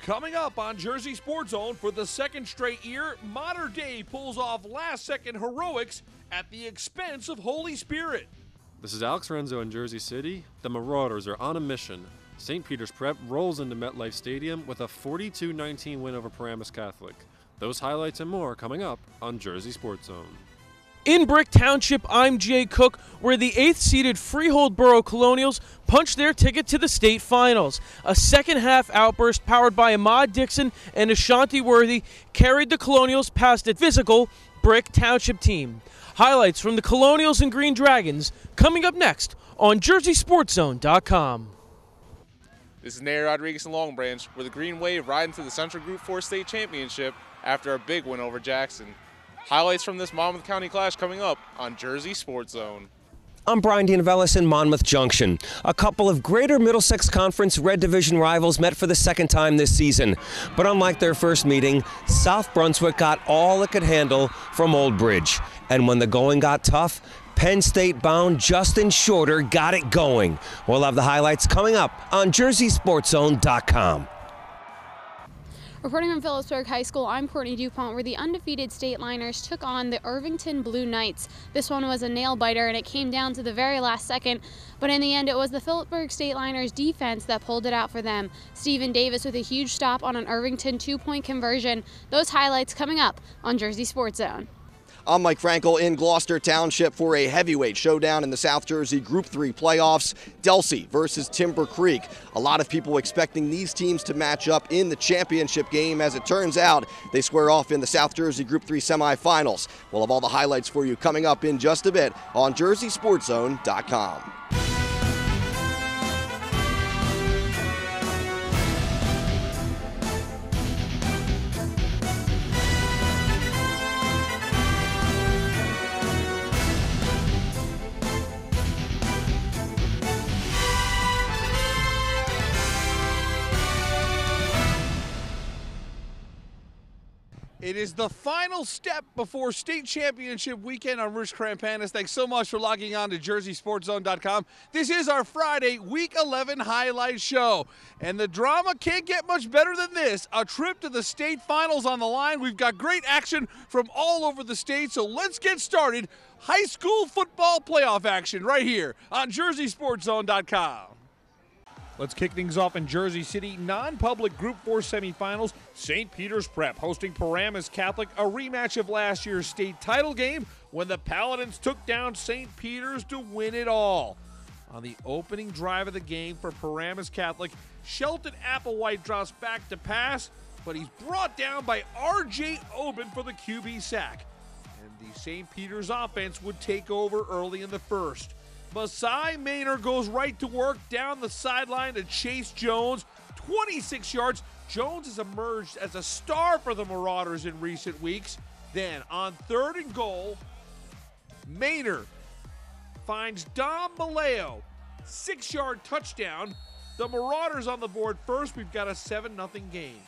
Coming up on Jersey Sports Zone for the second straight year, Modern Day pulls off last-second heroics at the expense of Holy Spirit. This is Alex Renzo in Jersey City. The Marauders are on a mission. St. Peter's Prep rolls into MetLife Stadium with a 42-19 win over Paramus Catholic. Those highlights and more coming up on Jersey Sports Zone. In Brick Township, I'm Jay Cook, where the 8th-seeded Freehold Borough Colonials punched their ticket to the state finals. A second-half outburst powered by Ahmad Dixon and Ashanti Worthy carried the Colonials past a physical Brick Township team. Highlights from the Colonials and Green Dragons coming up next on JerseySportsZone.com. This is Nary Rodriguez in Long Branch, where the Green Wave ride into the Central Group 4 state championship after a big win over Jackson. Highlights from this Monmouth County clash coming up on Jersey Sports Zone. I'm Brian Dianavellis in Monmouth Junction. A couple of Greater Middlesex Conference Red Division rivals met for the second time this season. But unlike their first meeting, South Brunswick got all it could handle from Old Bridge. And when the going got tough, Penn State-bound Justin Shorter got it going. We'll have the highlights coming up on JerseySportsZone.com. Reporting from Phillipsburg High School, I'm Courtney DuPont, where the undefeated State Liners took on the Irvington Blue Knights. This one was a nail-biter, and it came down to the very last second. But in the end, it was the Phillipsburg State Liners defense that pulled it out for them. Stephen Davis with a huge stop on an Irvington two-point conversion. Those highlights coming up on Jersey Sports Zone. I'm Mike Frankel in Gloucester Township for a heavyweight showdown in the South Jersey Group 3 playoffs. Delsey versus Timber Creek. A lot of people expecting these teams to match up in the championship game. As it turns out, they square off in the South Jersey Group 3 semifinals. We'll have all the highlights for you coming up in just a bit on JerseySportsZone.com. It is the final step before state championship weekend on Rich Crampanis. Thanks so much for logging on to JerseySportsZone.com. This is our Friday, Week 11 highlight show. And the drama can't get much better than this. A trip to the state finals on the line. We've got great action from all over the state, so let's get started. High school football playoff action right here on JerseySportsZone.com. Let's kick things off in Jersey City. Non-public Group 4 semifinals. St. Peter's Prep hosting Paramus Catholic, a rematch of last year's state title game when the Paladins took down St. Peter's to win it all. On the opening drive of the game for Paramus Catholic, Shelton Applewhite drops back to pass, but he's brought down by R.J. Oben for the QB sack. And the St. Peter's offense would take over early in the first. Masai Maynor goes right to work down the sideline to chase Jones. 26 yards. Jones has emerged as a star for the Marauders in recent weeks. Then on 3rd and goal, Maynor finds Dom Maleo. 6-yard touchdown. The Marauders on the board first. We've got a 7-0 game.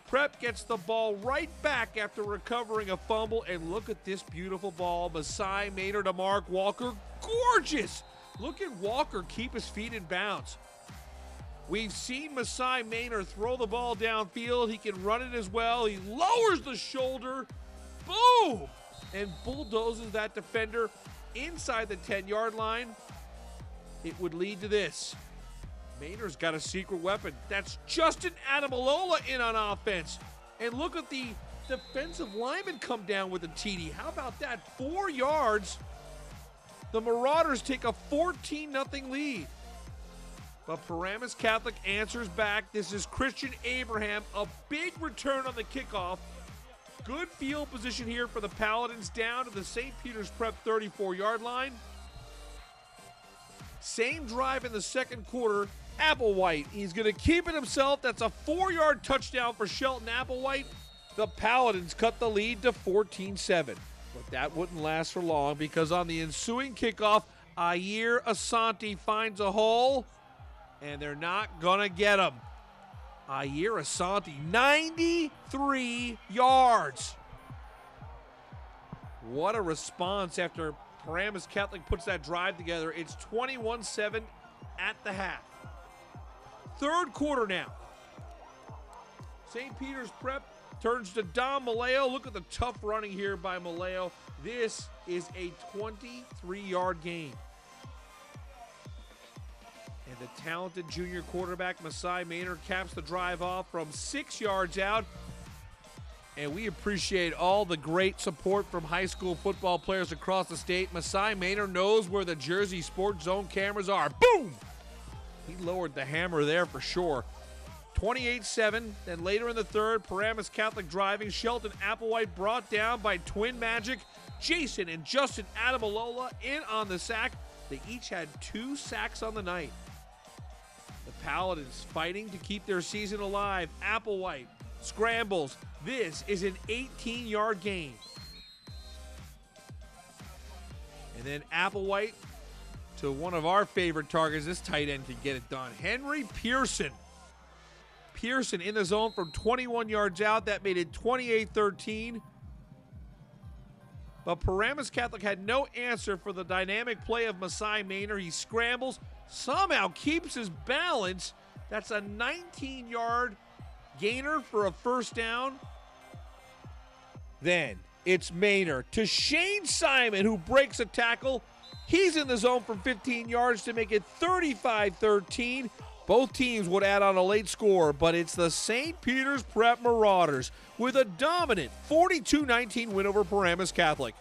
Prep gets the ball right back after recovering a fumble, and look at this beautiful ball. Masai Maynor to Mark Walker. Gorgeous! Look at Walker keep his feet in bounds. We've seen Masai Maynor throw the ball downfield. He can run it as well. He lowers the shoulder. Boom! And bulldozes that defender inside the 10-yard line. It would lead to this. Maynor's got a secret weapon. That's Justin Adamalola in on offense. And look at the defensive lineman come down with a TD. How about that? 4 yards. The Marauders take a 14-0 lead. But Paramus Catholic answers back. This is Christian Abraham. A big return on the kickoff. Good field position here for the Paladins down to the St. Peter's Prep 34-yard line. Same drive in the second quarter. Applewhite, he's going to keep it himself. That's a 4-yard touchdown for Shelton Applewhite. The Paladins cut the lead to 14-7. But that wouldn't last for long because on the ensuing kickoff, Ayer Asante finds a hole, and they're not going to get him. Ayer Asante, 93 yards. What a response after Paramus Catholic puts that drive together. It's 21-7 at the half. Third quarter now. St. Peter's Prep turns to Dom Maleo. Look at the tough running here by Maleo. This is a 23-yard gain. And the talented junior quarterback, Masai Maynard, caps the drive off from 6 yards out. And we appreciate all the great support from high school football players across the state. Masai Maynard knows where the Jersey Sports Zone cameras are. Boom! He lowered the hammer there for sure. 28-7. Then later in the third, Paramus Catholic driving. Shelton Applewhite brought down by Twin Magic. Jason and Justin Adamalola in on the sack. They each had 2 sacks on the night. The Paladins fighting to keep their season alive. Applewhite scrambles. This is an 18-yard gain. And then Applewhite to one of our favorite targets. This tight end can get it done. Henry Pearson. Pearson in the zone from 21 yards out. That made it 28-13. But Paramus Catholic had no answer for the dynamic play of Masai Maynard. He scrambles, somehow keeps his balance. That's a 19-yard gainer for a first down. Then it's Maynard to Shane Simon, who breaks a tackle. He's in the zone from 15 yards to make it 35-13. Both teams would add on a late score, but it's the St. Peter's Prep Marauders with a dominant 42-19 win over Paramus Catholic.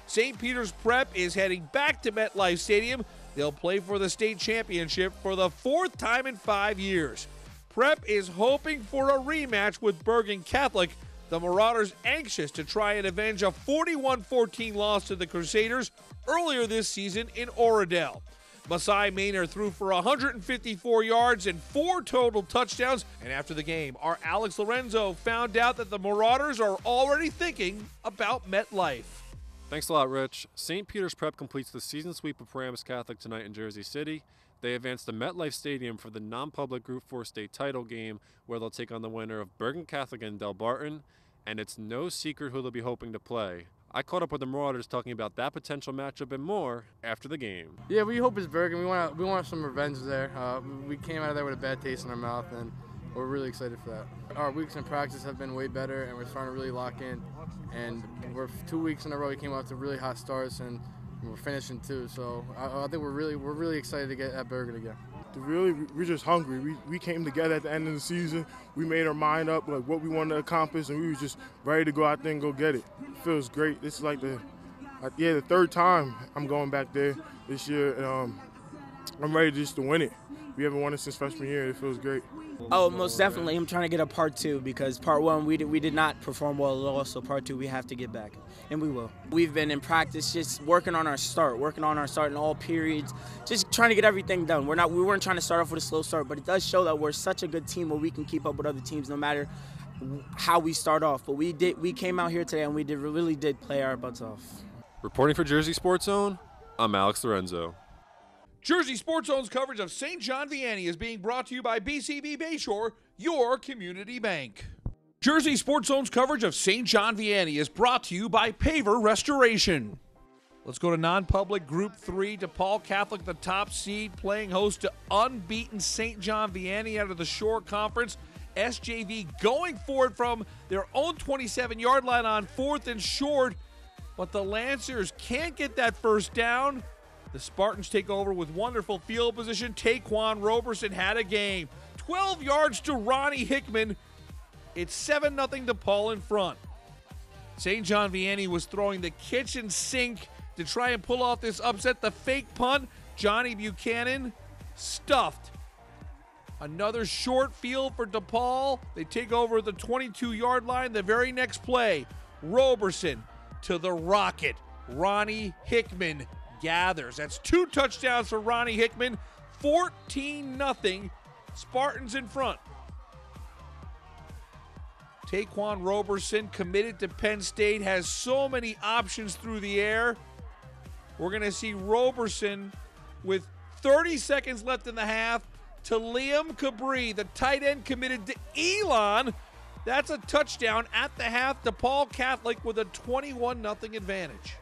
St. Peter's Prep is heading back to MetLife Stadium. They'll play for the state championship for the 4th time in 5 years. Prep is hoping for a rematch with Bergen Catholic. The Marauders anxious to try and avenge a 41-14 loss to the Crusaders earlier this season in Oradell. Masai Maynard threw for 154 yards and 4 total touchdowns. And after the game, our Alex Lorenzo found out that the Marauders are already thinking about MetLife. Thanks a lot, Rich. St. Peter's Prep completes the season sweep of Paramus Catholic tonight in Jersey City. They advance to MetLife Stadium for the non-public Group 4 state title game, where they'll take on the winner of Bergen Catholic and Del Barton. And it's no secret who they'll be hoping to play. I caught up with the Marauders talking about that potential matchup and more after the game. Yeah, we hope it's Bergen. We want some revenge there. We came out of there with a bad taste in our mouth, and we're really excited for that. Our weeks in practice have been way better, and we're starting to really lock in. And we're 2 weeks in a row. We came out to really hot starts, and we're finishing too. So I think we're really excited to get at Bergen again. We're just hungry. We came together at the end of the season. We made our mind up like what we wanted to accomplish, and we were just ready to go out there and go get it. It feels great. This is like the 3rd time I'm going back there this year, and I'm ready just to win it. We haven't won it since freshman year. It feels great. Oh, most definitely. I'm trying to get a part 2 because part 1 we did not perform well at all. So part 2 we have to get back, and we will. We've been in practice just working on our start in all periods, just trying to get everything done. We weren't trying to start off with a slow start, but it does show that we're such a good team where we can keep up with other teams no matter how we start off. But we came out here today and we really did play our butts off. Reporting for Jersey Sports Zone, I'm Alex Lorenzo. Jersey Sports Zone's coverage of St. John Vianney is being brought to you by BCB Bayshore, your community bank. Jersey Sports Zone's coverage of St. John Vianney is brought to you by Paver Restoration. Let's go to non-public Group 3. DePaul Catholic, the top seed, playing host to unbeaten St. John Vianney out of the Shore Conference. SJV going for it from their own 27-yard line on 4th and short, but the Lancers can't get that first down. The Spartans take over with wonderful field position. Taquan Roberson had a game. 12 yards to Ronnie Hickman. It's 7-0 DePaul in front. St. John Vianney was throwing the kitchen sink to try and pull off this upset. The fake punt, Johnny Buchanan stuffed. Another short field for DePaul. They take over the 22-yard line. The very next play, Roberson to the rocket. Ronnie Hickman gathers. That's 2 touchdowns for Ronnie Hickman. 14-0. Spartans in front. Taquan Roberson, committed to Penn State, has so many options through the air. We're going to see Roberson with 30 seconds left in the half to Liam Cabri, the tight end committed to Elon. That's a touchdown at the half. DePaul Catholic with a 21-0 advantage.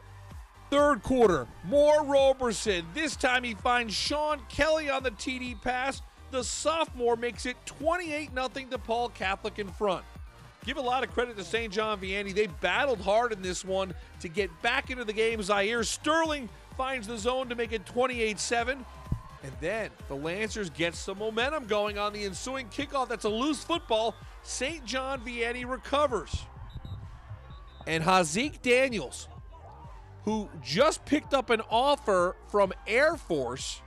Third quarter, more Roberson. This time he finds Sean Kelly on the TD pass. The sophomore makes it 28-0 DePaul Catholic in front. Give a lot of credit to St. John Vianney. They battled hard in this one to get back into the game. Zaire Sterling finds the zone to make it 28-7. And then the Lancers get some momentum going on the ensuing kickoff. That's a loose football. St. John Vianney recovers. And Hazik Daniels, who just picked up an offer from Air Force,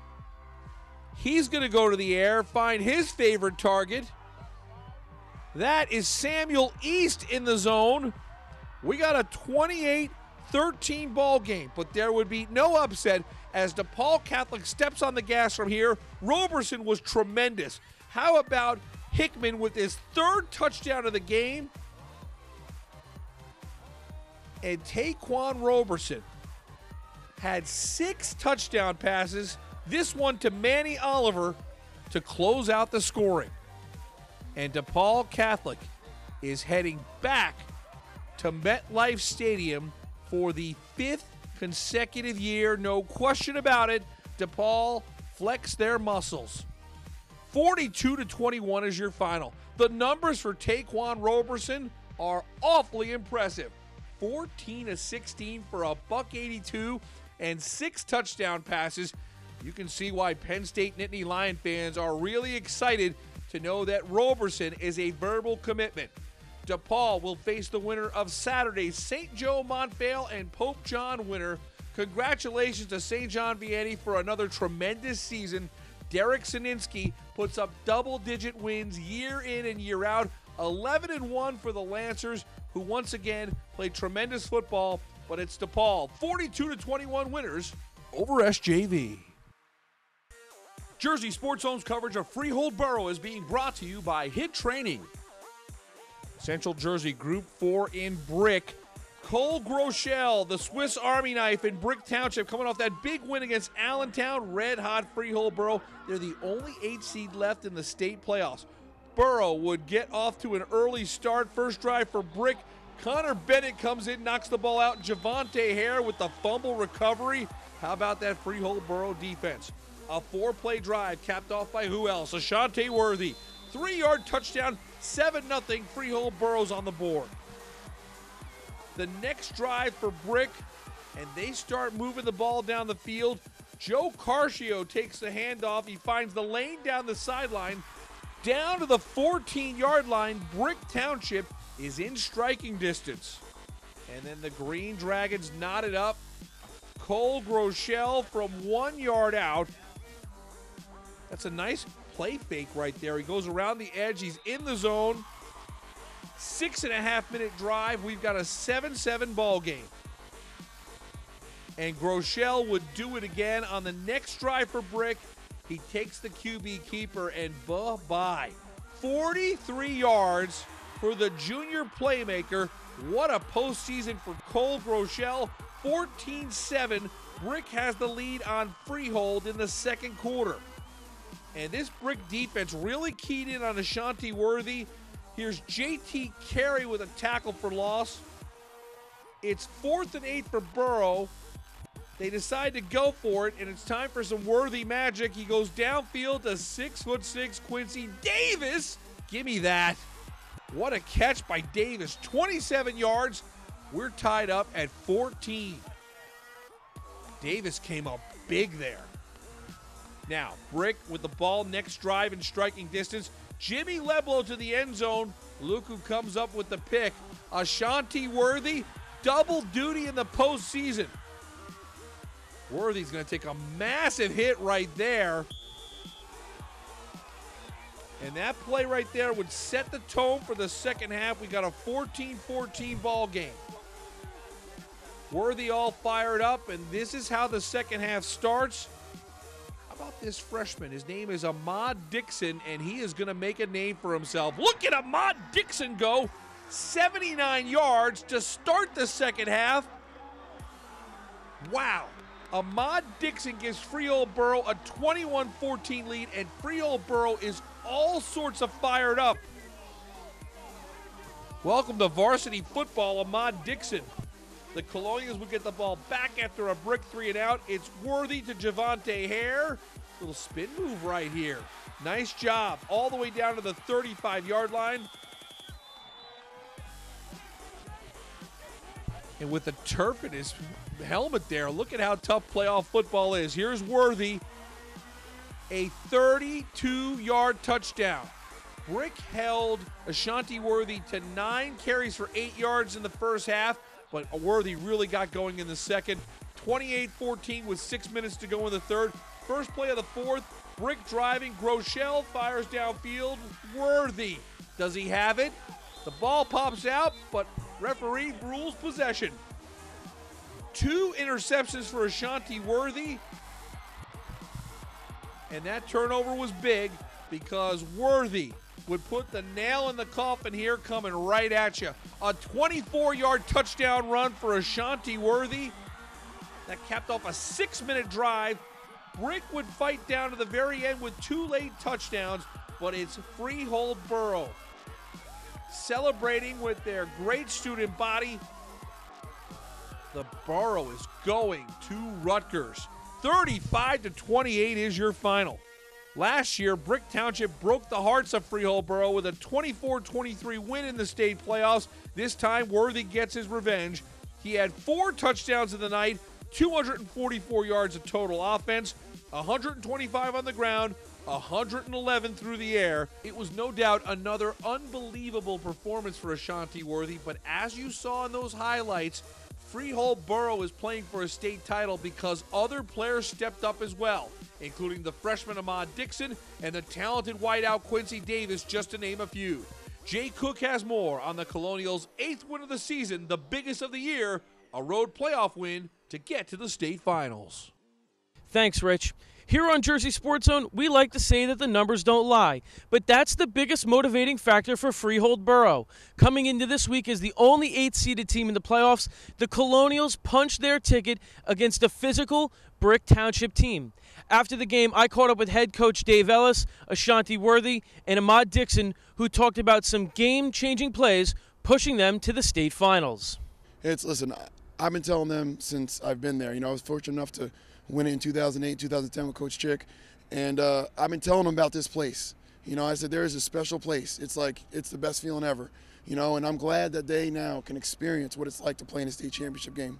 he's going to go to the air, find his favorite target. That is Samuel East in the zone. We got a 28-13 ball game, but there would be no upset as DePaul Catholic steps on the gas from here. Roberson was tremendous. How about Hickman with his third touchdown of the game? And Taquan Roberson had 6 touchdown passes, this one to Manny Oliver to close out the scoring. And DePaul Catholic is heading back to MetLife Stadium for the 5th consecutive year. No question about it. DePaul flexed their muscles. 42-21 is your final. The numbers for Taquan Roberson are awfully impressive. 14-16 for a $182 and 6 touchdown passes. You can see why Penn State Nittany Lion fans are really excited to know that Roberson is a verbal commitment. DePaul will face the winner of Saturday's St. Joe Montvale and Pope John winner. Congratulations to St. John Vianney for another tremendous season. Derek Sininsky puts up double-digit wins year in and year out. 11-1 for the Lancers, who once again played tremendous football, but it's DePaul. 42-21 winners over SJV. Jersey Sports Zone's coverage of Freehold Borough is being brought to you by HIT Training. Central Jersey Group 4 in Brick. Cole Groeschel, the Swiss Army knife in Brick Township, coming off that big win against Allentown. Red hot Freehold Borough. They're the only 8 seed left in the state playoffs. Borough would get off to an early start. First drive for Brick. Connor Bennett comes in, knocks the ball out. Javante Hare with the fumble recovery. How about that Freehold Borough defense? A 4-play drive capped off by who else? Ashante Worthy. 3-yard touchdown, 7-0. Freehold Borough's on the board. The next drive for Brick, and they start moving the ball down the field. Joe Carcio takes the handoff. He finds the lane down the sideline. Down to the 14-yard line. Brick Township is in striking distance. And then the Green Dragons knotted up. Cole Groeschel from 1 yard out. That's a nice play fake right there. He goes around the edge. He's in the zone. 6.5-minute drive. We've got a 7-7 ball game. And Groeschel would do it again on the next drive for Brick. He takes the QB keeper and bye-bye. 43 yards for the junior playmaker. What a postseason for Cole Groeschel. 14-7. Brick has the lead on Freehold in the second quarter. And this Brick defense really keyed in on Ashante Worthy. Here's JT Carey with a tackle for loss. It's 4th and 8 for Borough. They decide to go for it, and it's time for some Worthy magic. He goes downfield to 6'6" Quincy Davis. Give me that. What a catch by Davis. 27 yards. We're tied up at 14. Davis came up big there. Now, Brick with the ball next drive in striking distance. Jimmy Leblow to the end zone. Luku comes up with the pick. Ashante Worthy, double duty in the postseason. Worthy's going to take a massive hit right there. And that play right there would set the tone for the second half. We got a 14-14 ball game. Worthy all fired up, and this is how the second half starts. How about this freshman? His name is Ahmad Dixon, and he is going to make a name for himself. Look at Ahmad Dixon go. 79 yards to start the second half. Wow. Ahmad Dixon gives Freehold Borough a 21-14 lead, and Freehold Borough is all sorts of fired up. Welcome to varsity football, Ahmad Dixon. The Colonials would get the ball back after a Brick 3-and-out. It's Worthy to Javante Hare. Little spin move right here. Nice job. All the way down to the 35-yard line. And with the turf in his helmet there, look at how tough playoff football is. Here's Worthy, a 32-yard touchdown. Brick held Ashanti Worthy to 9 carries for 8 yards in the first half, but Worthy really got going in the second. 28-14 with 6 minutes to go in the third. First play of the fourth, Brick driving, Groeschel fires downfield. Worthy, does he have it? The ball pops out, but referee rules possession. 2 interceptions for Ashanti Worthy, and that turnover was big because Worthy would put the nail in the coffin here, coming right at you. A 24-yard touchdown run for Ashanti Worthy. That capped off a 6-minute drive. Brick would fight down to the very end with 2 late touchdowns, but it's Freehold Borough celebrating with their great student body. The Borough is going to Rutgers. 35-28 is your final. Last year, Brick Township broke the hearts of Freehold Borough with a 24-23 win in the state playoffs. This time, Worthy gets his revenge. He had 4 touchdowns in the night, 244 yards of total offense, 125 on the ground, 111 through the air. It was no doubt another unbelievable performance for Ashanti Worthy, but as you saw in those highlights, Freehold Borough is playing for a state title because other players stepped up as well, including the freshman Ahmad Dixon and the talented wideout Quincy Davis, just to name a few. Jay Cook has more on the Colonials' 8th win of the season, the biggest of the year, a road playoff win to get to the state finals. Thanks, Rich. Here on Jersey Sports Zone, we like to say that the numbers don't lie, but that's the biggest motivating factor for Freehold Borough. Coming into this week as the only 8th-seeded team in the playoffs, the Colonials punched their ticket against a physical Brick Township team. After the game, I caught up with head coach Dave Ellis, Ashanti Worthy, and Ahmad Dixon, who talked about some game-changing plays pushing them to the state finals. Listen, I've been telling them since I've been there. I was fortunate enough to win it in 2008, 2010 with Coach Chick, and I've been telling them about this place. I said there is a special place. It's the best feeling ever. And I'm glad that they now can experience what it's like to play in a state championship game.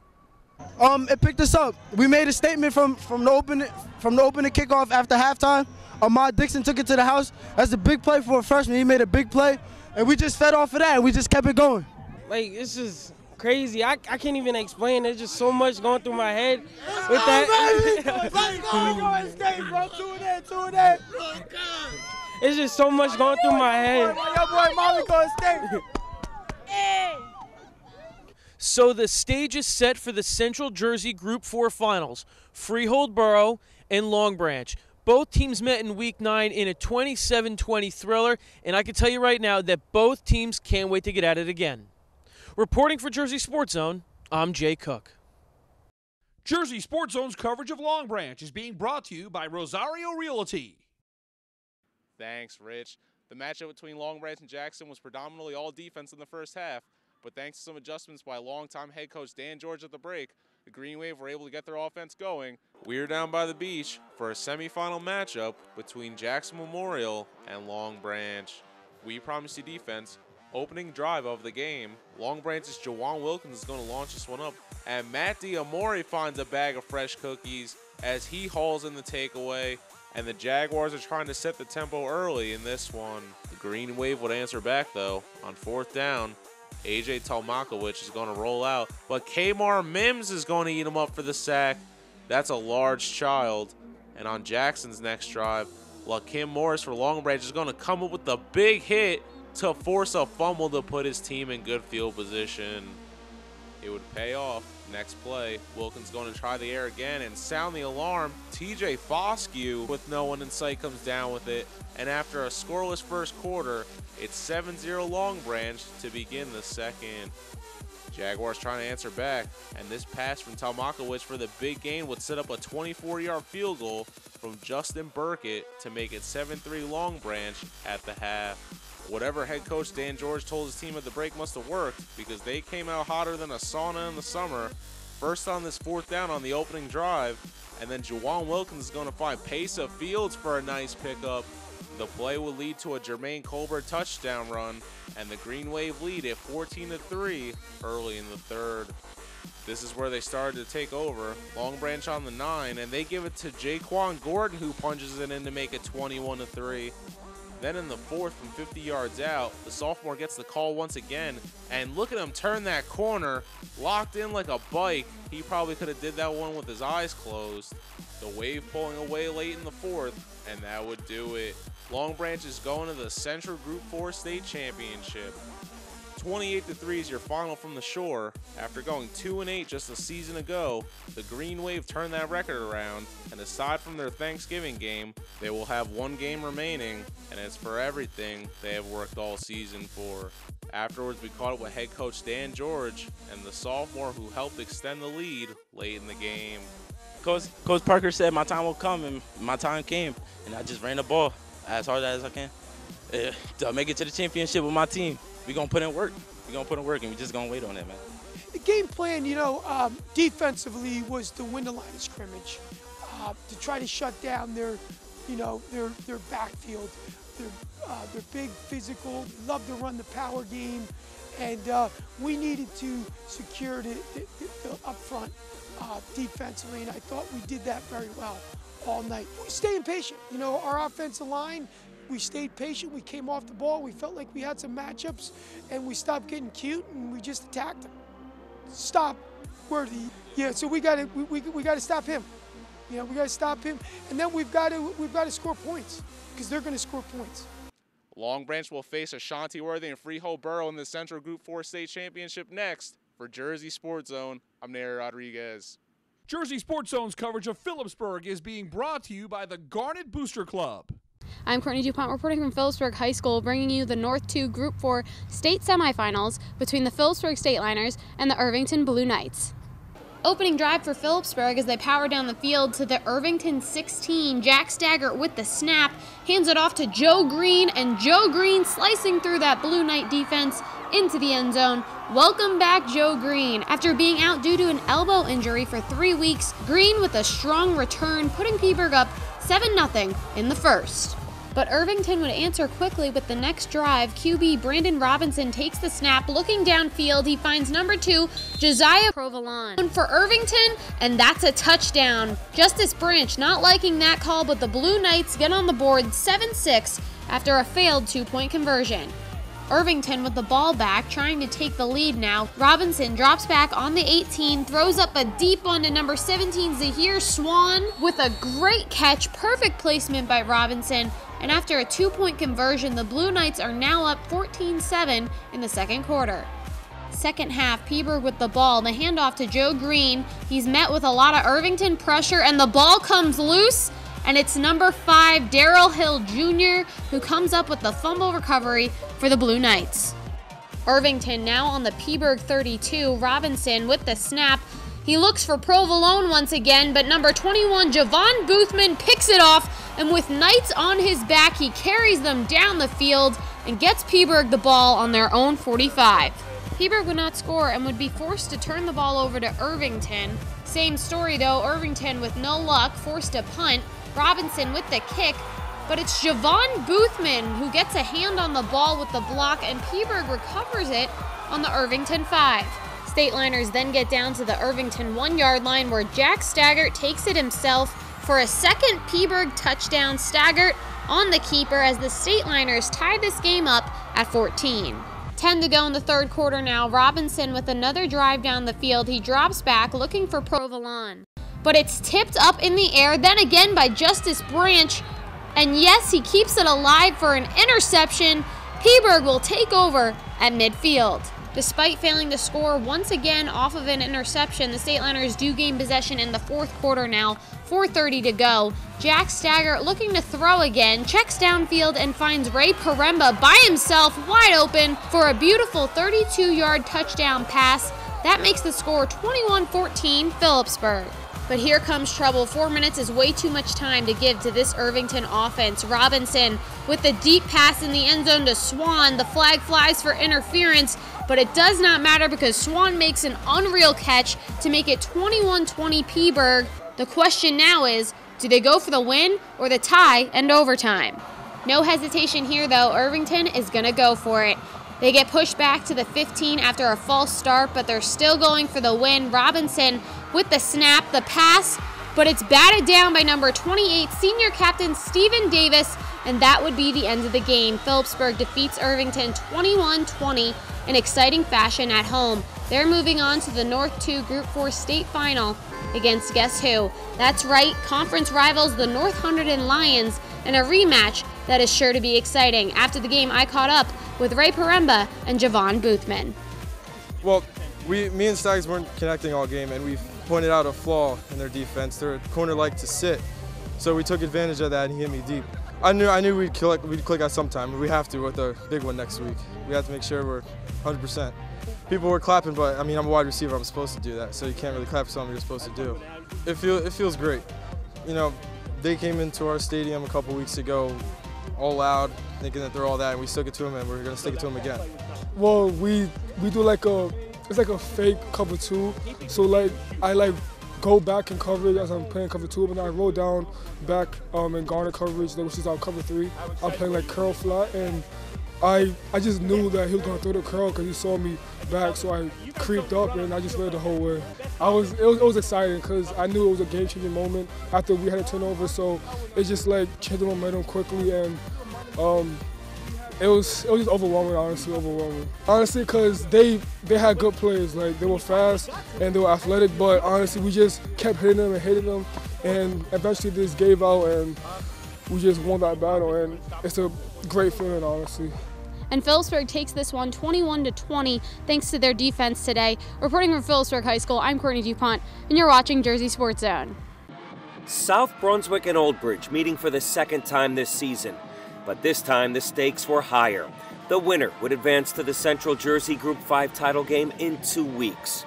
It picked us up. We made a statement from the opening kickoff after halftime. Ahmad Dixon took it to the house. That's a big play for a freshman. He made a big play, and we just fed off of that, and we just kept it going. This is crazy. I can't even explain. There's just so much going through my head with that. Let's go, escape, bro. 2 in there. It's just so much going through my head. Your boy Molly go escape. So the stage is set for the Central Jersey Group 4 finals, Freehold Borough and Long Branch. Both teams met in Week 9 in a 27-20 thriller, and I can tell you right now that both teams can't wait to get at it again. Reporting for Jersey Sports Zone, I'm Jay Cook. Jersey Sports Zone's coverage of Long Branch is being brought to you by Rosario Realty. Thanks, Rich. The matchup between Long Branch and Jackson was predominantly all defense in the first half, but thanks to some adjustments by longtime head coach Dan George at the break, the Green Wave were able to get their offense going. We're down by the beach for a semifinal matchup between Jackson Memorial and Long Branch. We promise you defense. Opening drive of the game, Long Branch's Jawan Wilkins is going to launch this one up, and Matt D'Amore finds a bag of fresh cookies as he hauls in the takeaway, and the Jaguars are trying to set the tempo early in this one. The Green Wave would answer back, though. On 4th down, A.J. Talmakowicz is going to roll out, but Kmar Mims is going to eat him up for the sack. That's a large child. And on Jackson's next drive, Lakim Morris for Long Branch is going to come up with the big hit to force a fumble to put his team in good field position. It would pay off. Next play, Wilkins going to try the air again and sound the alarm. TJ Foscue, with no one in sight, comes down with it. And after a scoreless first quarter, it's 7-0 Long Branch to begin the second. Jaguars trying to answer back, and this pass from Talmakowicz for the big gain would set up a 24-yard field goal from Justin Burkett to make it 7-3 Long Branch at the half. Whatever head coach Dan George told his team at the break must have worked, because they came out hotter than a sauna in the summer. First on this 4th down on the opening drive, and then Jawan Wilkins is going to find Pesa Fields for a nice pickup. The play will lead to a Jermaine Colbert touchdown run, and the Green Wave lead at 14-3 early in the third. This is where they started to take over. Long Branch on the 9, and they give it to Jaquan Gordon, who punches it in to make it 21-3. Then in the 4th from 50 yards out, the sophomore gets the call once again, and look at him turn that corner, locked in like a bike. He probably could have did that one with his eyes closed. The wave pulling away late in the 4th, and that would do it. Long Branch is going to the Central Group 4 State Championship. 28-3 is your final from the Shore. After going 2-8 just a season ago, the Green Wave turned that record around, and aside from their Thanksgiving game, they will have one game remaining, and it's for everything they have worked all season for. Afterwards, we caught up with head coach Dan George and the sophomore who helped extend the lead late in the game. Coach Parker said my time will come, and my time came, and I just ran the ball as hard as I can to make it to the championship with my team. We're going to put in work. We're going to put in work, and we're just going to wait on it, man. The game plan, defensively was to win the line of scrimmage, to try to shut down their backfield. They're big, physical, love to run the power game, and we needed to secure the up front defensively, and I thought we did that very well all night. Staying patient, our offensive line, we stayed patient, we came off the ball, we felt like we had some matchups, and we stopped getting cute, and we just attacked them. Stop Worthy. Yeah, so we got to stop him. We got to stop him, and then we've got to score points, because they're going to score points. Long Branch will face Ashanti Worthy and Freehold Borough in the Central Group 4 State Championship next. For Jersey Sports Zone, I'm Neri Rodriguez. Jersey Sports Zone's coverage of Phillipsburg is being brought to you by the Garnet Booster Club. I'm Courtney DuPont reporting from Phillipsburg High School, bringing you the North 2 Group 4 state semifinals between the Phillipsburg State Liners and the Irvington Blue Knights. Opening drive for Phillipsburg as they power down the field to the Irvington 16. Jack Staggert with the snap, hands it off to Joe Green, and Joe Green slicing through that Blue Knight defense into the end zone. Welcome back, Joe Green. After being out due to an elbow injury for 3 weeks, Green with a strong return, putting Peaburg up 7-0 in the first. But Irvington would answer quickly with the next drive. QB Brandon Robinson takes the snap. Looking downfield, he finds number 2, Josiah Provolone for Irvington, and that's a touchdown. Justice Branch not liking that call, but the Blue Knights get on the board 7-6 after a failed 2-point conversion. Irvington with the ball back, trying to take the lead now. Robinson drops back on the 18, throws up a deep one to number 17, Zahir Swan, with a great catch. Perfect placement by Robinson. And after a 2-point conversion, the Blue Knights are now up 14-7 in the second quarter. Second half, Peaburg with the ball, the handoff to Joe Green. He's met with a lot of Irvington pressure, and the ball comes loose. And it's number 5, Darrell Hill Jr., who comes up with the fumble recovery for the Blue Knights. Irvington now on the Peaburg 32. Robinson with the snap. He looks for Provolone once again, but number 21, Javon Boothman, picks it off, and with Knights on his back, he carries them down the field and gets Peaburg the ball on their own 45. Peaburg would not score and would be forced to turn the ball over to Irvington. Same story though, Irvington with no luck, forced to punt. Robinson with the kick, but it's Javon Boothman who gets a hand on the ball with the block, and Peaburg recovers it on the Irvington 5. State Liners then get down to the Irvington 1-yard line where Jack Staggert takes it himself for a second Peaburg touchdown. Staggert on the keeper as the State Liners tie this game up at 14. 10 to go in the third quarter now. Robinson with another drive down the field. He drops back looking for Provolone, but it's tipped up in the air, then again by Justice Branch, and yes, he keeps it alive for an interception. Peaburg will take over at midfield. Despite failing to score once again off of an interception, the State Liners do gain possession in the fourth quarter now. 4:30 to go. Jack Staggert looking to throw again, checks downfield and finds Ray Paremba by himself wide open for a beautiful 32-yard touchdown pass. That makes the score 21-14 Phillipsburg. But here comes trouble. 4 minutes is way too much time to give to this Irvington offense. Robinson with the deep pass in the end zone to Swan. The flag flies for interference, but it does not matter because Swan makes an unreal catch to make it 21-20 Peaburg. The question now is, do they go for the win or the tie and overtime? No hesitation here though. Irvington is going to go for it. They get pushed back to the 15 after a false start, but they're still going for the win. Robinson with the snap, the pass, but it's batted down by number 28, senior captain Stephen Davis, and that would be the end of the game. Phillipsburg defeats Irvington 21-20 in exciting fashion at home. They're moving on to the North 2 Group 4 state final against guess who? That's right, conference rivals the North Hunterdon Lions, and a rematch that is sure to be exciting. After the game, I caught up with Ray Paremba and Javon Boothman. Well, me and Stags weren't connecting all game, and we pointed out a flaw in their defense. Their corner liked to sit, so we took advantage of that, and he hit me deep. I knew we'd click at some time. We have to with the big one next week. We have to make sure we're 100%. People were clapping, but I mean, I'm a wide receiver. I'm supposed to do that, so you can't really clap for something you're supposed to do. It feels great. You know, they came into our stadium a couple weeks ago, all loud, thinking that they're all that, and we stuck it to them, and we're gonna stick it to them again. Well, we do it's like a fake cover 2. So I go back in coverage as I'm playing cover 2, but then I roll down back and garner coverage, which is our cover 3. I'm playing like curl flat, and I just knew that he was gonna throw the curl because he saw me back, so I creeped up and I just read the whole way. It was exciting because I knew it was a game-changing moment after we had a turnover, so it just changed the momentum quickly, and it was just overwhelming, honestly, Honestly, because they had good players, they were fast and they were athletic, but honestly, we just kept hitting them, and eventually they just gave out, and we just won that battle, and it's a great feeling, honestly. And Phillipsburg takes this one 21-20 thanks to their defense today. Reporting from Phillipsburg High School, I'm Courtney DuPont, and you're watching Jersey Sports Zone. South Brunswick and Old Bridge meeting for the second time this season, but this time the stakes were higher. The winner would advance to the Central Jersey Group 5 title game in 2 weeks.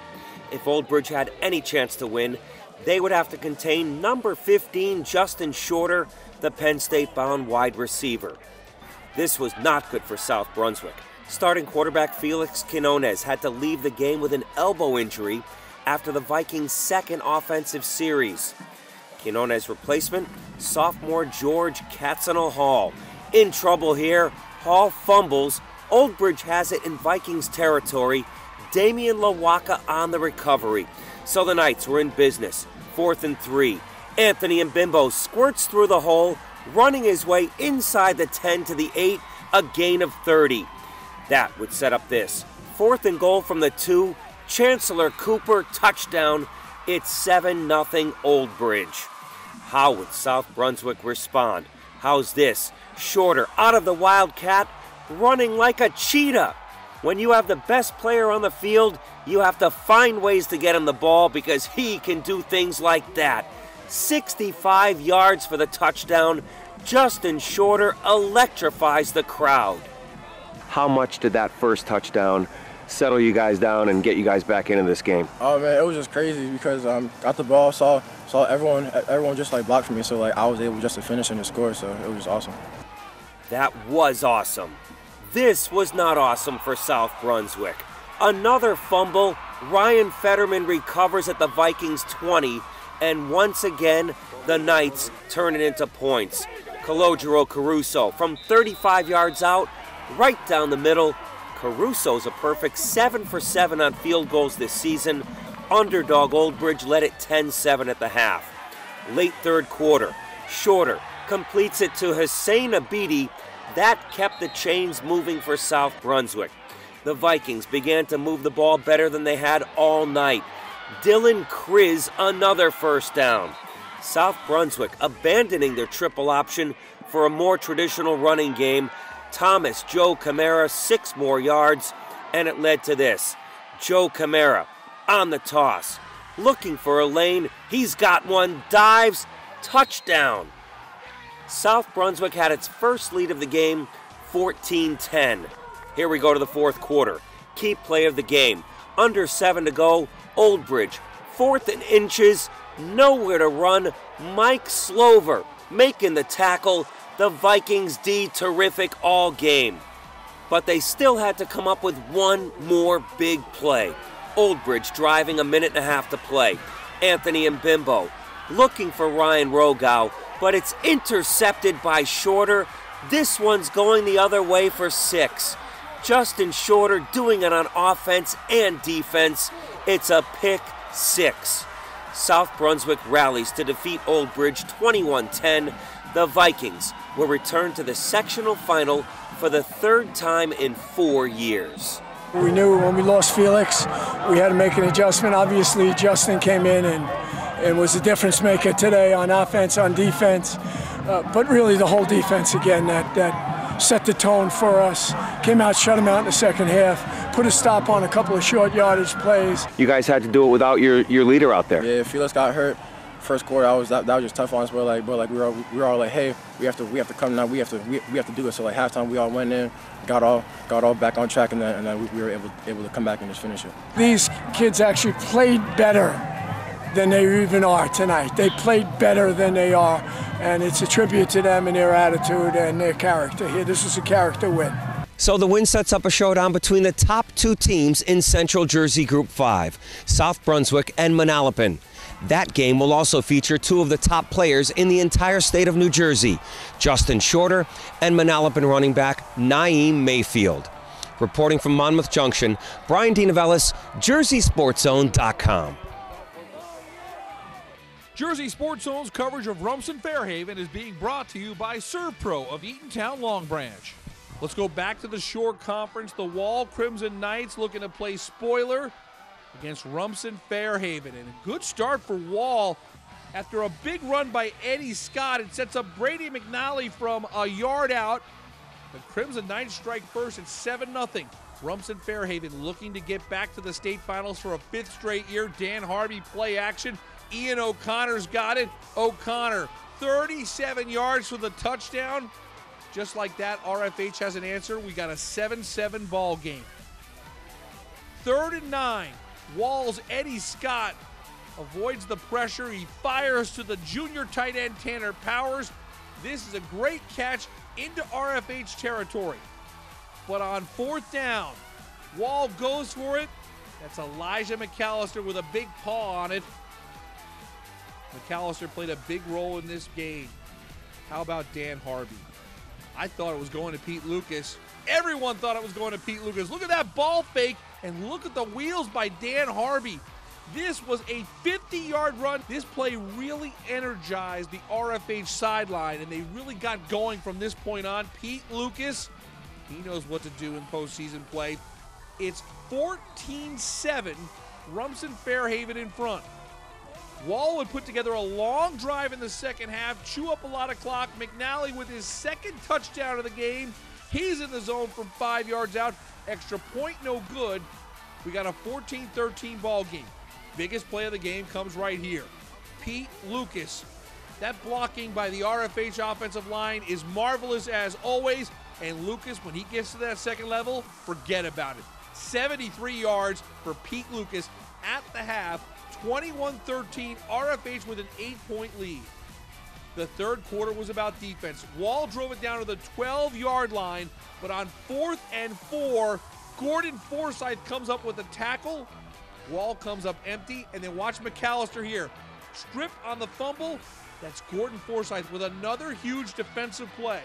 If Old Bridge had any chance to win, they would have to contain number 15 Justin Shorter, the Penn State-bound wide receiver. This was not good for South Brunswick. Starting quarterback Felix Quinones had to leave the game with an elbow injury after the Vikings' second offensive series. Quinones' replacement, sophomore George Katzenel Hall. In trouble here, Hall fumbles. Old Bridge has it in Vikings territory. Damian Lawaka on the recovery. So the Knights were in business. 4th and 3. Anthony Mbimbo squirts through the hole, running his way inside the 10 to the 8, a gain of 30. That would set up this. 4th and goal from the 2, Chancellor Cooper, touchdown. It's 7-0 Old Bridge. How would South Brunswick respond? How's this? Shorter out of the Wildcat, running like a cheetah. When you have the best player on the field, you have to find ways to get him the ball because he can do things like that. 65 yards for the touchdown. Justin Shorter electrifies the crowd. How much did that first touchdown settle you guys down and get you guys back into this game? Oh man, it was just crazy because got the ball, saw everyone just blocked for me, so I was able just to finish and to score, so it was just awesome. That was awesome. This was not awesome for South Brunswick. Another fumble. Ryan Fetterman recovers at the Vikings 20, and once again, the Knights turn it into points. Calogero Caruso from 35 yards out, right down the middle. Caruso's a perfect 7 for 7 on field goals this season. Underdog Old Bridge led it 10-7 at the half. Late third quarter, Shorter completes it to Hussein Abidi. That kept the chains moving for South Brunswick. The Vikings began to move the ball better than they had all night. Dylan Kriz, another first down. South Brunswick abandoning their triple option for a more traditional running game. Thomas Joe Camara 6 more yards, and it led to this. Joe Camara on the toss, looking for a lane. He's got one, dives, touchdown. South Brunswick had its first lead of the game, 14-10. Here we go to the fourth quarter. Key play of the game. Under 7 to go, Old Bridge, 4th and inches, nowhere to run. Mike Slover making the tackle. The Vikings D terrific all game. But they still had to come up with one more big play. Old Bridge driving 1.5 minutes to play. Anthony Mbimbo looking for Ryan Rogow, but it's intercepted by Shorter. This one's going the other way for 6. Justin Shorter doing it on offense and defense. It's a pick 6. South Brunswick rallies to defeat Old Bridge 21-10. The Vikings will return to the sectional final for the 3rd time in 4 years. We knew when we lost Felix, we had to make an adjustment. Obviously, Justin came in and was a difference maker today on offense, on defense. But really the whole defense again that set the tone for us. Came out, shut him out in the second half, put a stop on a couple of short yardage plays. You guys had to do it without your leader out there. Yeah, Felix got hurt. First quarter, that was just tough on us. But we were all like, hey, we have to come now. We have to do it. So like halftime, we all went in, got all back on track, and then we were able to come back and just finish it. These kids actually played better than they even are tonight. They played better than they are, and it's a tribute to them and their attitude and their character here. This is a character win. So the win sets up a showdown between the top 2 teams in Central Jersey Group 5, South Brunswick and Manalapan. That game will also feature 2 of the top players in the entire state of New Jersey, Justin Shorter and Manalapan running back Naeem Mayfield. Reporting from Monmouth Junction, Brian DiNovellis, JerseySportsZone.com. Jersey Sports Zone's coverage of Rumson-Fair is being brought to you by ServPro of Eatontown Long Branch. Let's go back to the Shore Conference. The Wall Crimson Knights looking to play spoiler against Rumson-Fair. And a good start for Wall. After a big run by Eddie Scott, it sets up Brady McNally from a yard out. The Crimson Knights strike first at 7-0. Rumson-Fair looking to get back to the state finals for a 5th straight year. Dan Harvey play action. Ian O'Connor's got it. O'Connor, 37 yards for the touchdown. Just like that, RFH has an answer. We got a 7-7 ball game. 3rd and 9. Wall's Eddie Scott avoids the pressure. He fires to the junior tight end Tanner Powers. This is a great catch into RFH territory. But on 4th down, Wall goes for it. That's Elijah McAllister with a big paw on it. McAllister played a big role in this game. How about Dan Harvey? I thought it was going to Pete Lucas. Everyone thought it was going to Pete Lucas. Look at that ball fake, and look at the wheels by Dan Harvey. This was a 50-yard run. This play really energized the RFH sideline, and they really got going from this point on. Pete Lucas, he knows what to do in postseason play. It's 14-7, Rumson-Fair in front. Wall would put together a long drive in the second half, chew up a lot of clock. McNally with his 2nd touchdown of the game. He's in the zone from 5 yards out. Extra point, no good. We got a 14-13 ball game. Biggest play of the game comes right here. Pete Lucas. That blocking by the RFH offensive line is marvelous as always. And Lucas, when he gets to that second level, forget about it. 73 yards for Pete Lucas at the half. 21-13, RFH with an 8-point lead. The 3rd quarter was about defense. Wall drove it down to the 12-yard line, but on 4th and 4, Gordon Forsythe comes up with a tackle. Wall comes up empty, and then watch McAllister here. Strip on the fumble. That's Gordon Forsythe with another huge defensive play.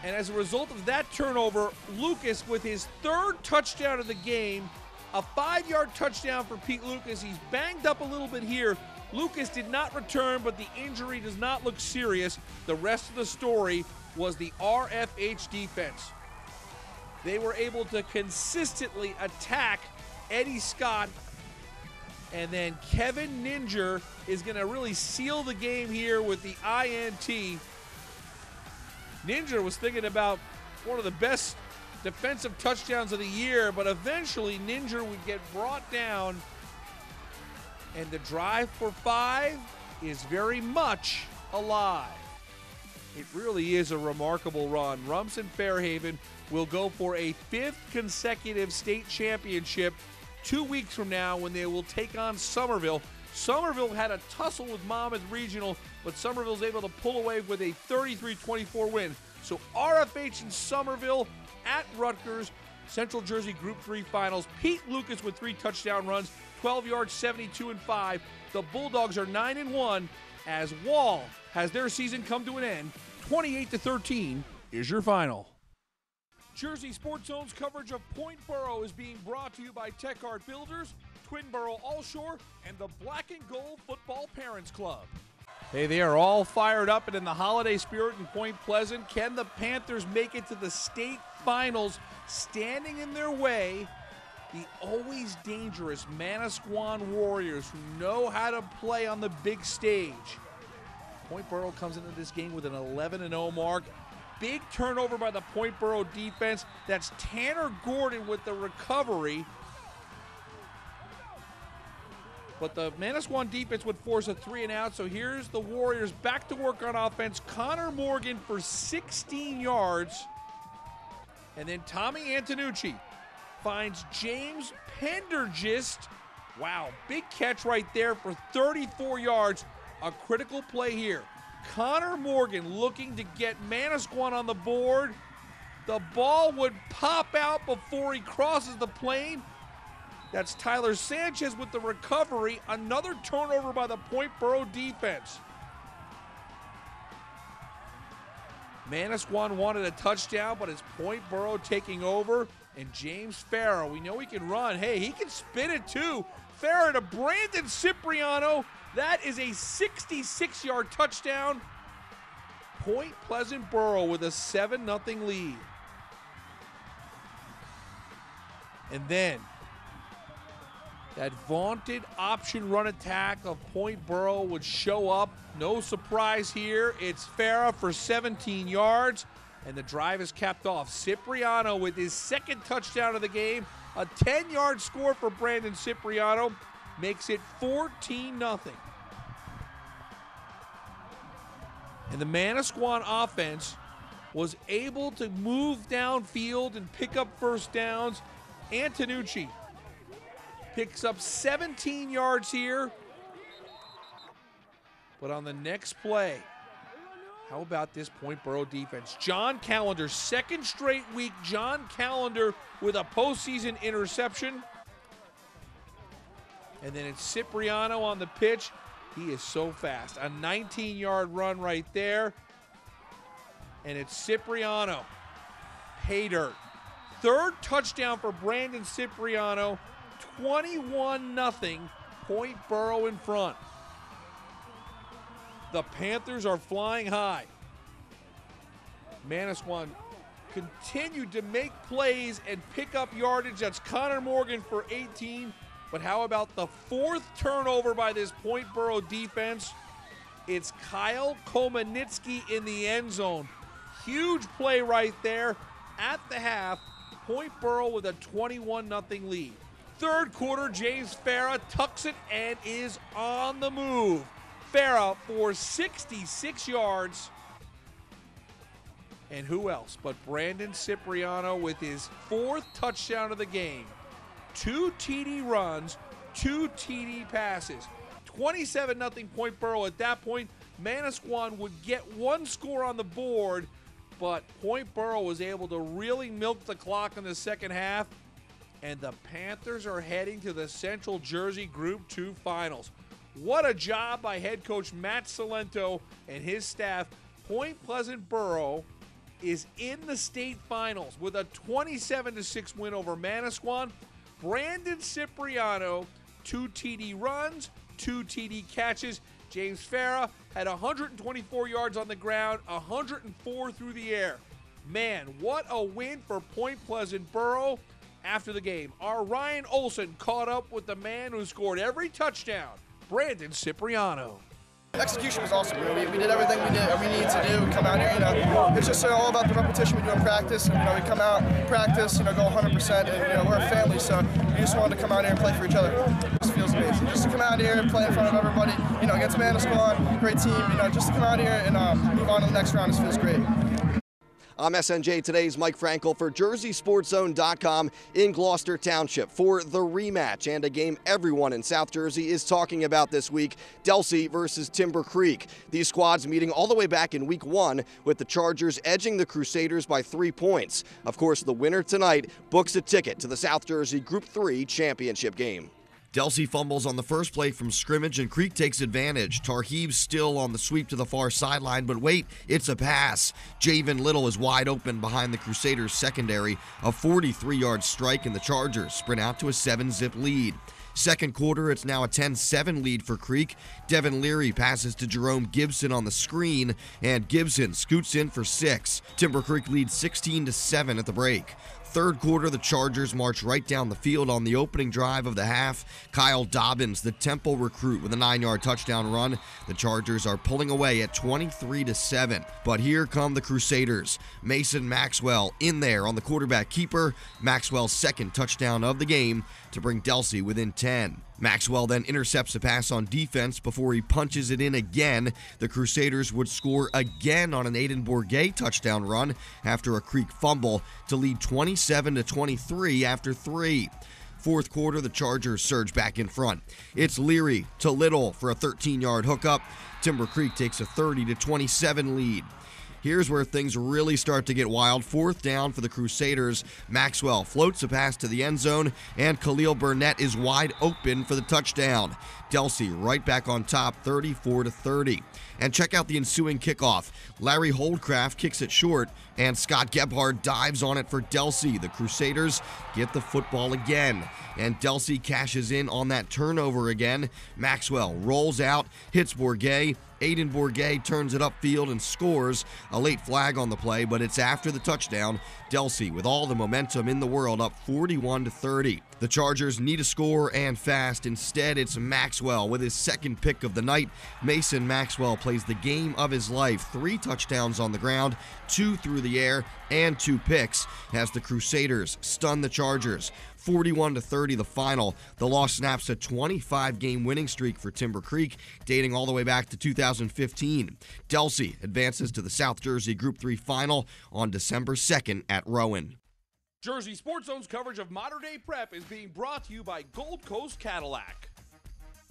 And as a result of that turnover, Lucas with his 3rd touchdown of the game, a 5-yard touchdown for Pete Lucas. He's banged up a little bit here. Lucas did not return, but the injury does not look serious. The rest of the story was the RFH defense. They were able to consistently attack Eddie Scott, and then Kevin Ninger is going to really seal the game here with the INT. Ninger was thinking about one of the best defensive touchdowns of the year, but eventually Ninger would get brought down, and the drive for 5 is very much alive. It really is a remarkable run. Rumson-Fair will go for a 5th consecutive state championship 2 weeks from now when they will take on Somerville. Somerville had a tussle with Monmouth Regional, but Somerville's able to pull away with a 33-24 win. So RFH and Somerville at Rutgers, Central Jersey Group 3 Finals. Pete Lucas with 3 touchdown runs, 12 yards, 72-5. The Bulldogs are 9-1 as Wall has their season come to an end. 28-13 is your final. Jersey Sports Zone's coverage of Point Borough is being brought to you by Tech Art Builders, Twinborough Allshore, and the Black and Gold Football Parents Club. Hey, they are all fired up and in the holiday spirit in Point Pleasant. Can the Panthers make it to the state finals? Standing in their way, the always dangerous Manasquan Warriors, who know how to play on the big stage. Point Borough comes into this game with an 11-0 mark. Big turnover by the Point Borough defense. That's Tanner Gordon with the recovery. But the Manasquan defense would force a 3-and-out, so here's the Warriors back to work on offense. Connor Morgan for 16 yards. And then Tommy Antonucci finds James Pendergist. Wow, big catch right there for 34 yards. A critical play here. Connor Morgan looking to get Manasquan on the board. The ball would pop out before he crosses the plane. That's Tyler Sanchez with the recovery. Another turnover by the Point Borough defense. Manasquan wanted a touchdown, but it's Point Borough taking over. And James Farah, we know he can run. Hey, he can spin it too. Farah to Brandon Cipriano. That is a 66-yard touchdown. Point Pleasant Borough with a 7-0 lead. And then that vaunted option run attack of Point Borough would show up. No surprise here. It's Farah for 17 yards. And the drive is capped off. Cipriano with his second touchdown of the game. A 10-yard score for Brandon Cipriano makes it 14-0. And the Manasquan offense was able to move downfield and pick up first downs. Antonucci picks up 17 yards here. But on the next play, how about this Point Borough defense? John Callender, second straight week. John Callender with a postseason interception. And then it's Cipriano on the pitch. He is so fast. A 19-yard run right there. And it's Cipriano. Pay dirt. Third touchdown for Brandon Cipriano. 21-0. Point Borough in front. The Panthers are flying high. Manasquan continued to make plays and pick up yardage. That's Connor Morgan for 18. But how about the fourth turnover by this Point Borough defense? It's Kyle Komanitsky in the end zone. Huge play right there at the half. Point Borough with a 21-0 lead. Third quarter, James Farah tucks it and is on the move. Farah for 66 yards. And who else but Brandon Cipriano with his fourth touchdown of the game. 2 TD runs, 2 TD passes. 27-0 Point Borough at that point. Manasquan would get one score on the board, but Point Borough was able to really milk the clock in the second half. And the Panthers are heading to the Central Jersey Group 2 Finals. What a job by head coach Matt Salento and his staff. Point Pleasant Borough is in the state finals with a 27-6 win over Manasquan. Brandon Cipriano, 2 TD runs, 2 TD catches. James Farah had 124 yards on the ground, 104 through the air. Man, what a win for Point Pleasant Borough. After the game, our Ryan Olson caught up with the man who scored every touchdown, Brandon Cipriano. Execution was awesome. We did everything we needed to do. We come out here, it's just all about the repetition we do in practice. And, we come out, practice, go 100%. And, we're a family, so we just wanted to come out here and play for each other. It just feels amazing. Just to come out here and play in front of everybody, against Manasquan, great team. Just to come out here and move on to the next round, it feels great. I'm SNJ Today's Mike Frankel for JerseySportsZone.com in Gloucester Township for the rematch and a game everyone in South Jersey is talking about this week, Delsey versus Timber Creek. These squads meeting all the way back in week 1 with the Chargers edging the Crusaders by 3 points. Of course, the winner tonight books a ticket to the South Jersey Group 3 championship game. Delsey fumbles on the first play from scrimmage, and Creek takes advantage. Tarheeb's still on the sweep to the far sideline, but wait, it's a pass. Javen Little is wide open behind the Crusaders' secondary. A 43-yard strike, and the Chargers sprint out to a 7-zip lead. Second quarter, it's now a 10-7 lead for Creek. Devin Leary passes to Jerome Gibson on the screen, and Gibson scoots in for 6. Timber Creek leads 16-7 at the break. Third quarter, the Chargers march right down the field on the opening drive of the half. Kyle Dobbins, the Temple recruit, with a 9-yard touchdown run. The Chargers are pulling away at 23-7. But here come the Crusaders. Mason Maxwell in there on the quarterback keeper. Maxwell's second touchdown of the game to bring Delsey within 10. Maxwell then intercepts a pass on defense before he punches it in again. The Crusaders would score again on an Aiden Bourget touchdown run after a Creek fumble to lead 27-23 after 3. Fourth quarter, the Chargers surge back in front. It's Leary to Little for a 13-yard hookup. Timber Creek takes a 30-27 lead. Here's where things really start to get wild. Fourth down for the Crusaders. Maxwell floats a pass to the end zone, and Khalil Burnett is wide open for the touchdown. Delsey right back on top, 34-30. And check out the ensuing kickoff. Larry Holdcraft kicks it short, and Scott Gebhard dives on it for Delsey. The Crusaders get the football again, and Delsey cashes in on that turnover again. Maxwell rolls out, hits Bourget. Aiden Bourget turns it upfield and scores. A late flag on the play, but it's after the touchdown. Delsey with all the momentum in the world, up 41-30. The Chargers need a score, and fast. Instead, it's Maxwell with his second pick of the night. Mason Maxwell plays the game of his life. 3 touchdowns on the ground, 2 through the air, and 2 picks as the Crusaders stun the Chargers. 41-30 the final. The loss snaps a 25-game winning streak for Timber Creek, dating all the way back to 2015. Delsey advances to the South Jersey Group 3 final on December 2nd at Rowan. Jersey Sports Zone's coverage of Modern Day Prep is being brought to you by Gold Coast Cadillac.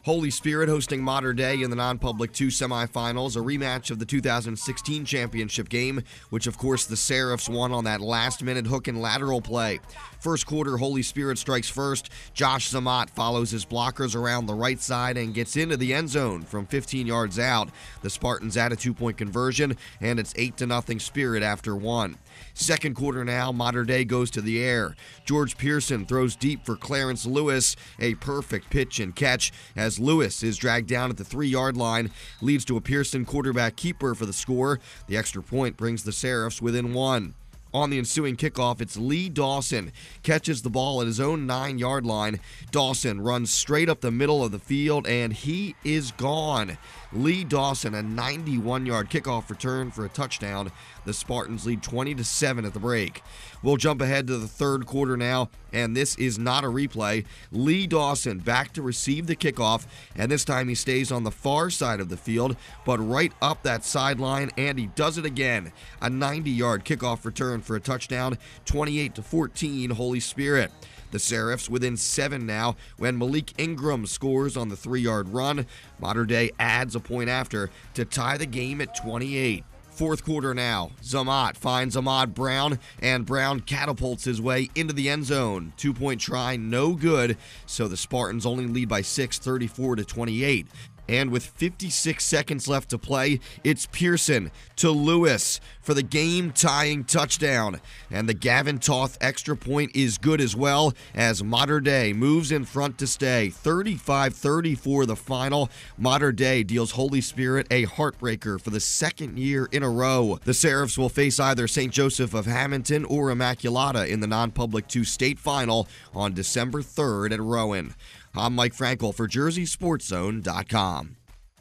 Holy Spirit hosting Mater Dei in the non-public 2 semifinals, a rematch of the 2016 championship game, which of course the Seraphs won on that last-minute hook and lateral play. First quarter, Holy Spirit strikes first. Josh Zamat follows his blockers around the right side and gets into the end zone from 15 yards out. The Spartans add a 2-point conversion, and it's 8-0 Spirit after 1. Second quarter now, Mater Dei goes to the air. George Pearson throws deep for Clarence Lewis, a perfect pitch and catch as Lewis is dragged down at the 3-yard line, leads to a Pearson quarterback keeper for the score. The extra point brings the Seraphs within 1. On the ensuing kickoff, it's Lee Dawson. Catches the ball at his own 9-yard line. Dawson runs straight up the middle of the field, and he is gone. Lee Dawson, a 91-yard kickoff return for a touchdown. The Spartans lead 20-7 at the break. We'll jump ahead to the third quarter now, and this is not a replay. Lee Dawson back to receive the kickoff, and this time he stays on the far side of the field, but right up that sideline, and he does it again. A 90-yard kickoff return for a touchdown, 28-14 Holy Spirit. The Seraphs within 7 now when Malik Ingram scores on the 3-yard run. Mater Dei adds a point after to tie the game at 28. Fourth quarter now. Zamat finds Ahmad Brown, and Brown catapults his way into the end zone. 2-point try, no good, so the Spartans only lead by 6, 34-28. And with 56 seconds left to play, it's Pearson to Lewis for the game-tying touchdown. And the Gavin Toth extra point is good as well as Mater Dei moves in front to stay. 35-34 the final. Mater Dei deals Holy Spirit a heartbreaker for the second year in a row. The Seraphs will face either St. Joseph of Hamilton or Immaculata in the non-public 2 state final on December 3rd at Rowan. I'm Mike Frankel for JerseySportsZone.com.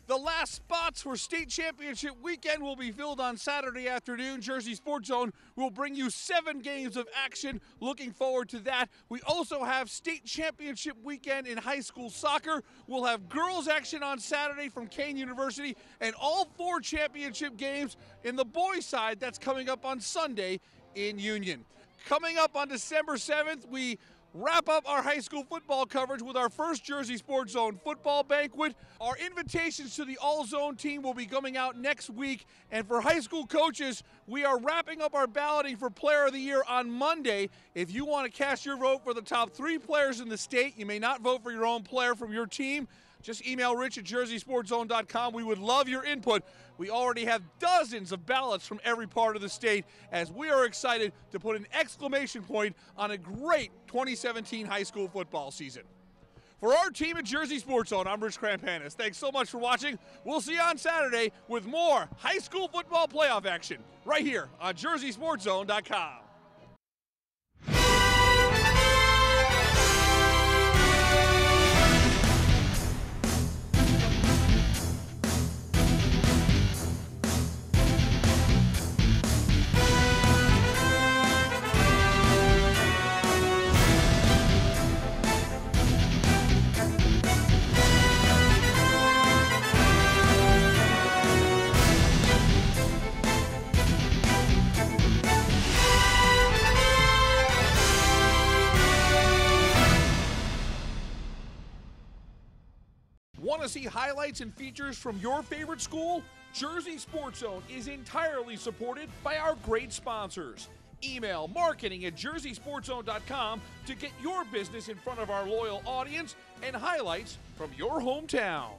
The last spots for state championship weekend will be filled on Saturday afternoon. Jersey Sports Zone will bring you 7 games of action. Looking forward to that. We also have state championship weekend in high school soccer. We'll have girls action on Saturday from Kane University, and all 4 championship games in the boys' side. That's coming up on Sunday in Union. Coming up on December 7th, we wrap up our high school football coverage with our first Jersey Sports Zone football banquet. Our invitations to the All-Zone team will be coming out next week. And for high school coaches, we are wrapping up our balloting for Player of the Year on Monday. If you want to cast your vote for the top 3 players in the state, you may not vote for your own player from your team. Just email Rich at JerseySportsZone.com. We would love your input. We already have dozens of ballots from every part of the state as we are excited to put an exclamation point on a great 2017 high school football season. For our team at Jersey Sports Zone, I'm Rich Krampanis. Thanks so much for watching. We'll see you on Saturday with more high school football playoff action right here on JerseySportsZone.com. Want to see highlights and features from your favorite school? Jersey Sports Zone is entirely supported by our great sponsors. Email marketing at JerseySportsZone.com to get your business in front of our loyal audience and highlights from your hometown.